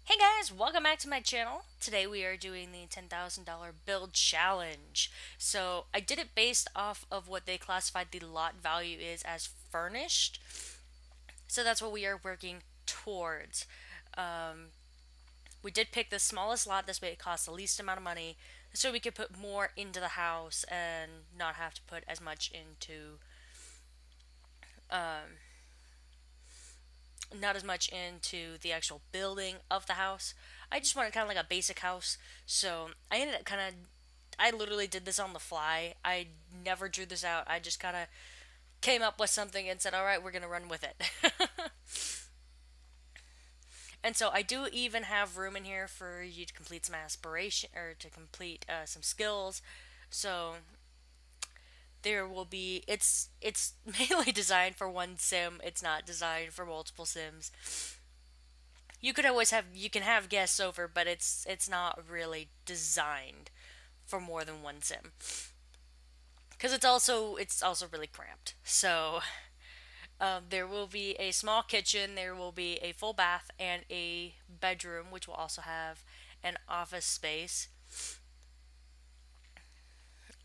Hey guys, welcome back to my channel. Today we are doing the $10,000 build challenge. So I did it based off of what they classified the lot value is as furnished. So that's what we are working towards. Um, we did pick the smallest lot, this way it costs the least amount of money, so we could put more into the house and not have to put as much into um, not as much into the actual building of the house. I just wanted kind of like a basic house. So I ended up I literally did this on the fly. I never drew this out. I just kind of came up with something and said, all right, we're going to run with it. And so I do even have room in here for you to complete some aspiration or to complete some skills. So there will be it's mainly designed for one sim. It's not designed for multiple sims. You can have guests over, but it's not really designed for more than one sim because it's also really cramped. So there will be a small kitchen, there will be a full bath and a bedroom, which will also have an office space.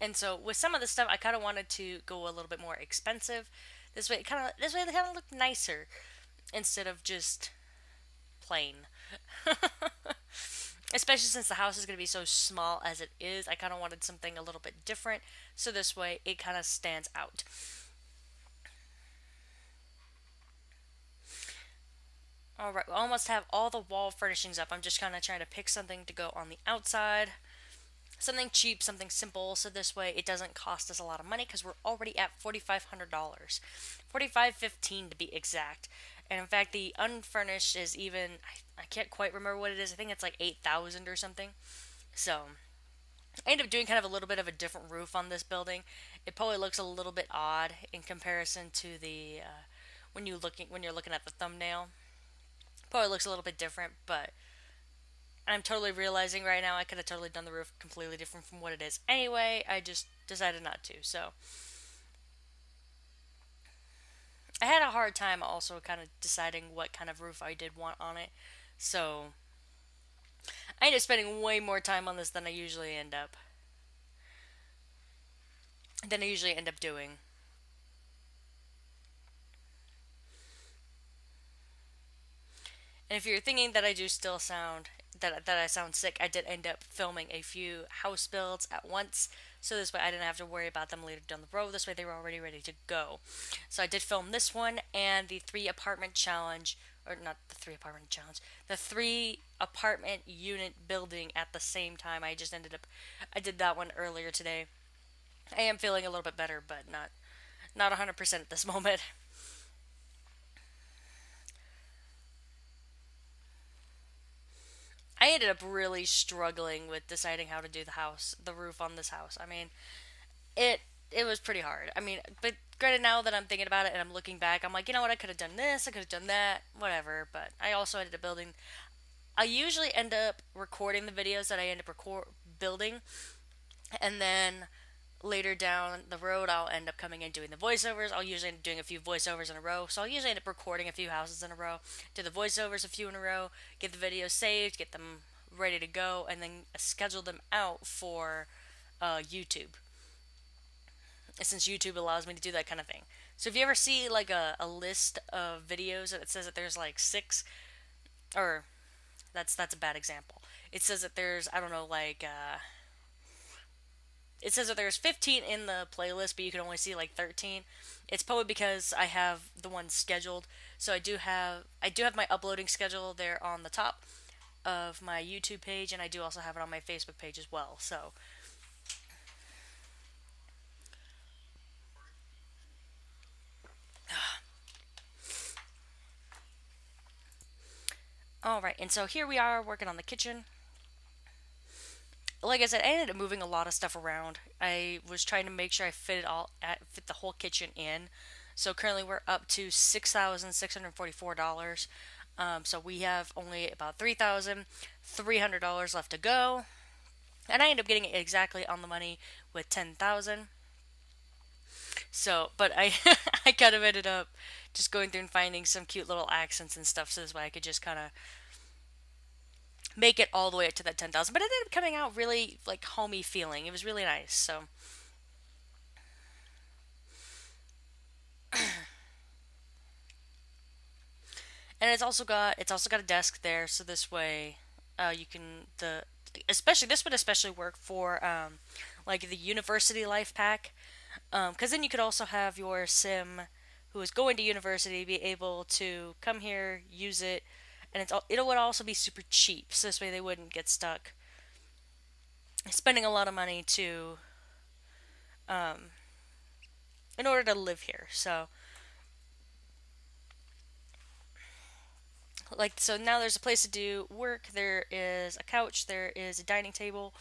And so with some of the stuff, I kind of wanted to go a little bit more expensive. This way they kind of look nicer instead of just plain. Especially since the house is going to be so small as it is, I kind of wanted something a little bit different, so this way it kind of stands out. Alright, we almost have all the wall furnishings up. I'm just kind of trying to pick something to go on the outside. Something cheap, something simple, so this way it doesn't cost us a lot of money because we're already at $4,500. 4515 to be exact. And in fact, the unfurnished is even, I can't quite remember what it is. I think it's like 8,000 or something. So I ended up doing kind of a little bit of a different roof on this building. It probably looks a little bit odd in comparison to the when you're looking at the thumbnail. Probably looks a little bit different, but I'm totally realizing right now I could have totally done the roof completely different from what it is. Anyway, I just decided not to. So I had a hard time also kind of deciding what kind of roof I did want on it. So I ended up spending way more time on this than I usually end up doing. And if you're thinking that I do still sound that I sound sick, I did end up filming a few house builds at once, so this way I didn't have to worry about them later down the road. This way they were already ready to go. So I did film this one and the three apartment challenge, or not the three apartment challenge, the three apartment unit building at the same time. I did that one earlier today. I am feeling a little bit better, but not 100% at this moment. I ended up really struggling with deciding how to do the roof on this house. I mean, it was pretty hard. I mean, but granted, now that I'm thinking about it and I'm looking back, I'm like, you know what? I could have done this. I could have done that. Whatever. But I also ended up building. I usually end up recording the videos that I end up building, and then later down the road, I'll end up coming and doing the voiceovers. I'll usually end up doing a few voiceovers in a row. So I'll usually end up recording a few houses in a row, do the voiceovers a few in a row, get the videos saved, get them ready to go, and then schedule them out for YouTube. Since YouTube allows me to do that kind of thing. So if you ever see like a list of videos and it says that there's like six, or that's a bad example. It says that there's, I don't know, like it says that there's 15 in the playlist, but you can only see like 13. It's probably because I have the ones scheduled. So I do have my uploading schedule there on the top of my YouTube page, and I do also have it on my Facebook page as well. So all right, and so here we are working on the kitchen. Like I said, I ended up moving a lot of stuff around. I was trying to make sure I fit the whole kitchen in. So currently we're up to $6,644. So we have only about $3,300 left to go, and I ended up getting it exactly on the money with 10,000. So, but I I kind of ended up just going through and finding some cute little accents and stuff, so this way I could just kind of make it all the way up to that 10,000. But it ended up coming out really like homey feeling. It was really nice. So, and it's also got a desk there, so this way, you can the especially this would especially work for like the university life pack, because then you could also have your sim who is going to university be able to come here, use it, and it would also be super cheap, so this way they wouldn't get stuck spending a lot of money to in order to live here. So like so now there's a place to do work, there is a couch, there is a dining table,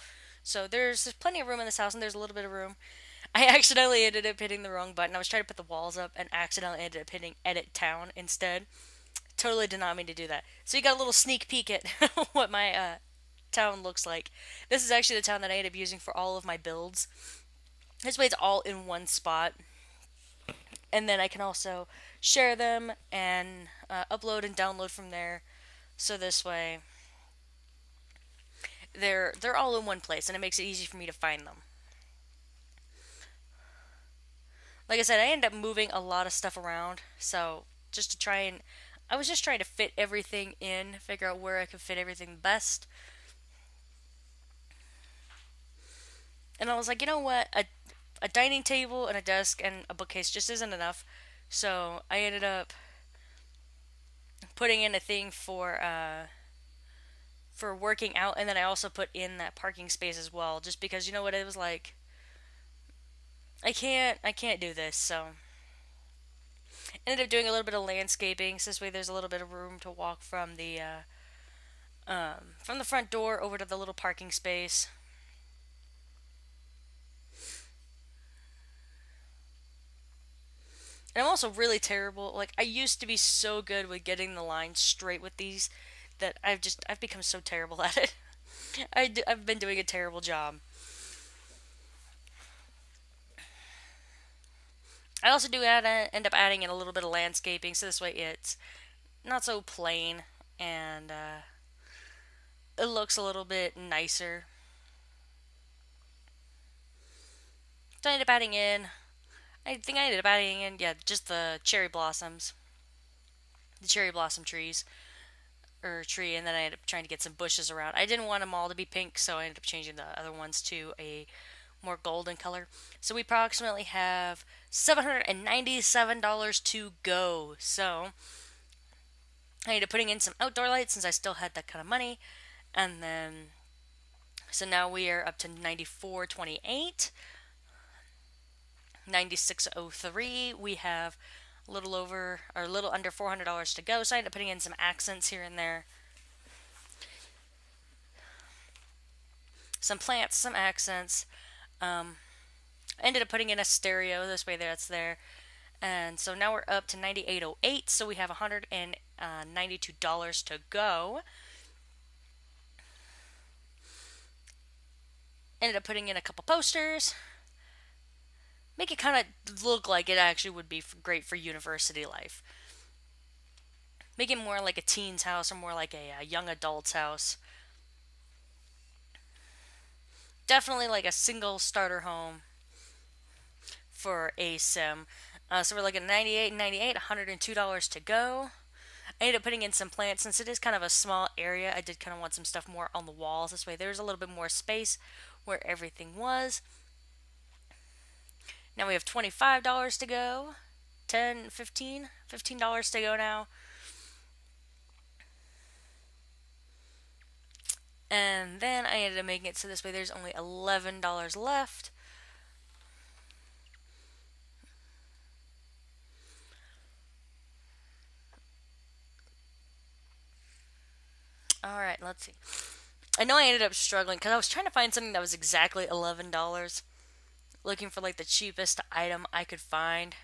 so there's plenty of room in this house, and there's a little bit of room. I accidentally ended up hitting the wrong button. I was trying to put the walls up and accidentally ended up hitting edit town instead. Totally did not mean to do that. So you got a little sneak peek at what my town looks like. This is actually the town that I ended up using for all of my builds. This way it's all in one spot, and then I can also share them and upload and download from there. So this way they're all in one place, and it makes it easy for me to find them. Like I said, I ended up moving a lot of stuff around, so just to try and I was just trying to fit everything in, figure out where I could fit everything best. And I was like, you know what? A dining table and a desk and a bookcase just isn't enough. So I ended up putting in a thing for working out, and then I also put in that parking space as well, just because you know what, it was like I can't do this. So ended up doing a little bit of landscaping, so this way there's a little bit of room to walk from the front door over to the little parking space. And I'm also really terrible. Like I used to be so good with getting the lines straight with these that I've become so terrible at it. I've been doing a terrible job. I also end up adding in a little bit of landscaping, so this way it's not so plain, and it looks a little bit nicer. So I ended up adding in. I think I ended up adding in, yeah, just the cherry blossoms, the cherry blossom trees or tree, and then I ended up trying to get some bushes around. I didn't want them all to be pink, so I ended up changing the other ones to a more golden color. So we approximately have $797 to go. So I ended up putting in some outdoor lights since I still had that kind of money, and then so now we are up to 9428, 9603. We have a little over or a little under $400 to go. So I ended up putting in some accents here and there, some plants, some accents. I ended up putting in a stereo. This way, that's there. And so now we're up to 9808. So we have $192 to go. Ended up putting in a couple posters. Make it kind of look like it actually would be great for university life. Make it more like a teen's house or more like a young adult's house. Definitely like a single starter home for a sim. So we're looking at 98 and 98, $102 to go. I ended up putting in some plants since it is kind of a small area. I did kind of want some stuff more on the walls. This way there's a little bit more space where everything was. Now we have $25 to go. 10, 15, $15 to go now. And then I ended up making it so this way there's only $11 left. Alright, let's see. I know I ended up struggling because I was trying to find something that was exactly $11, looking for like the cheapest item I could find.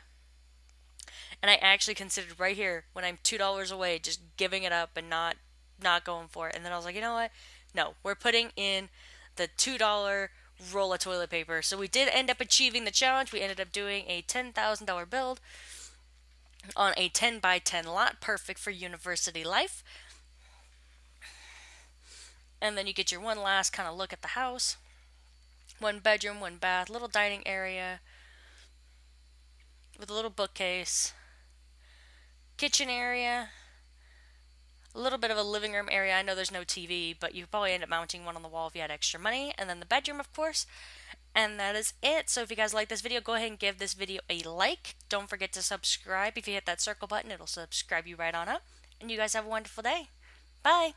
And I actually considered right here when I'm $2 away just giving it up and not going for it. And then I was like, you know what? No, we're putting in the $2 roll of toilet paper. So we did end up achieving the challenge. We ended up doing a $10,000 build on a 10 by 10 lot, perfect for university life. And then you get your one last kind of look at the house. One bedroom, one bath, little dining area with a little bookcase, kitchen area, a little bit of a living room area. I know there's no TV, but you could probably end up mounting one on the wall if you had extra money. And then the bedroom, of course. And that is it. So if you guys like this video, go ahead and give this video a like. Don't forget to subscribe. If you hit that circle button, it'll subscribe you right on up. And you guys have a wonderful day. Bye.